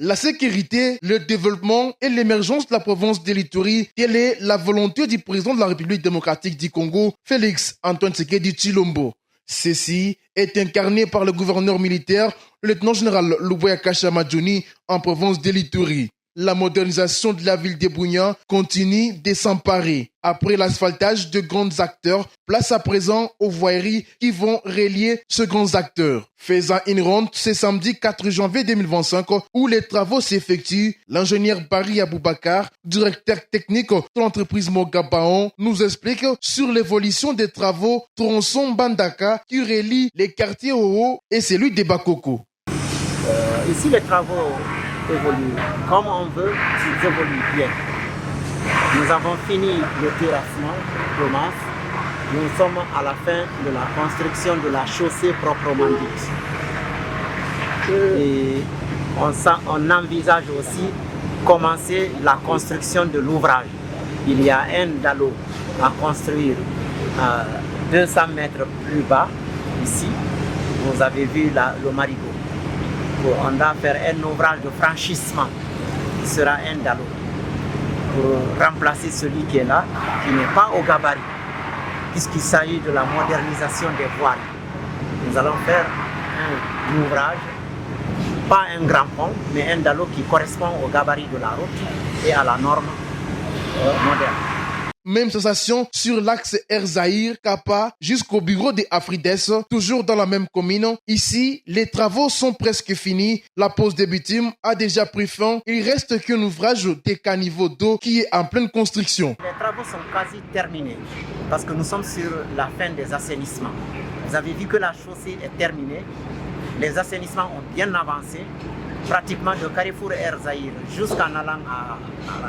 La sécurité, le développement et l'émergence de la province de l'Ituri, telle est la volonté du président de la République démocratique du Congo, Félix Antoine Tshisekedi Tshilombo. Ceci est incarné par le gouverneur militaire, le lieutenant-général Luboya Kasha Majuni, en province de l'Ituri. La modernisation de la ville de Bunia continue de s'emparer. Après l'asphaltage de grands acteurs, place à présent aux voiries qui vont relier ces grands acteurs. Faisant une ronde ce samedi 4 janvier 2025 où les travaux s'effectuent, l'ingénieur Barry Aboubakar, directeur technique de l'entreprise Mogabaon, nous explique sur l'évolution des travaux tronçon Bandaka qui relie les quartiers Oho et celui de Bakoko. Ici, les travaux évoluent comme on veut, ils évoluent bien. Nous avons fini le terrassement de masse. Nous sommes à la fin de la construction de la chaussée proprement dite. Et on envisage aussi commencer la construction de l'ouvrage. Il y a un dallo à construire à 200 mètres plus bas, ici. Vous avez vu le marigot. On va faire un ouvrage de franchissement qui sera un dallo pour remplacer celui qui est là, qui n'est pas au gabarit, puisqu'il s'agit de la modernisation des voiles. Nous allons faire un ouvrage, pas un grand pont, mais un dallo qui correspond au gabarit de la route et à la norme moderne. Même sensation sur l'axe Erzaïr-Kapa jusqu'au bureau de Afrides, toujours dans la même commune. Ici, les travaux sont presque finis. La pose des bitumes a déjà pris fin. Il reste qu'un ouvrage des caniveaux d'eau qui est en pleine construction. Les travaux sont quasi terminés parce que nous sommes sur la fin des assainissements. Vous avez vu que la chaussée est terminée. Les assainissements ont bien avancé. Pratiquement de Carrefour Erzaïr jusqu'en allant à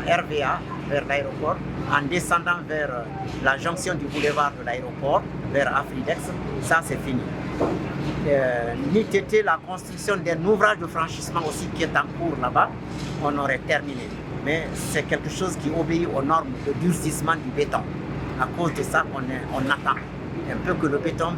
la RVA, vers l'aéroport, en descendant vers la jonction du boulevard de l'aéroport, vers Afridex, ça c'est fini. N'était la construction d'un ouvrage de franchissement aussi qui est en cours là-bas, on aurait terminé. Mais c'est quelque chose qui obéit aux normes de durcissement du béton. À cause de ça, on attend un peu que le béton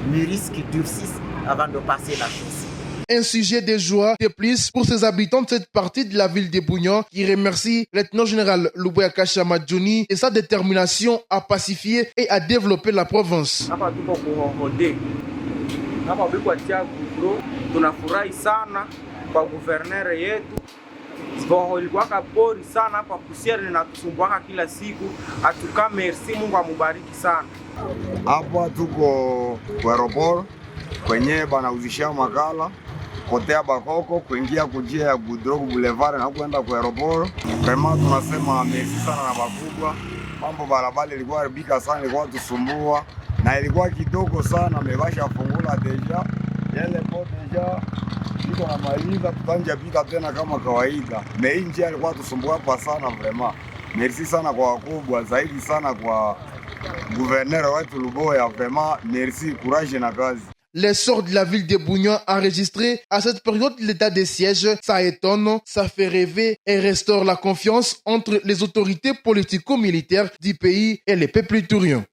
mûrisse, qu'il durcisse avant de passer la chaussée. Un sujet de joie de plus pour ces habitants de cette partie de la ville de Bunia qui remercie le lieutenant-général Luboya Kasha Majuni et sa détermination à pacifier et à développer la province. Tunafurahi sana kwa guverneur yetu. Ilikuwa kapori sana hapa kusieri linatusumbua kila siku. Atuka merci, Mungu amubariki sana. Hapa tuko kwa aeroport kwenye banauzisha makala kotea Bakoko kuingia kujia ya Gudrogu Boulevard na kwenda kwa aeroport. Kama tunasema merci sana na bakubwa. Mambo barabara ilikuwa haribika sana, ilikuwa tusumbua na ilikuwa kidogo sana, mebasha fungula deja. Yale po deja iko na maliza, tutanja pita tena kama kawaida. Na hii njia ilikuwa tusumbua hapa sana vraiment. Merci sana kwa wakubwa, zaidi sana kwa gouverneur wetu Luboya, vraiment merci, courage na kazi. L'essor de la ville de Bunia enregistré à cette période de l'état de siège, ça étonne, ça fait rêver et restaure la confiance entre les autorités politico-militaires du pays et les peuples ituriens.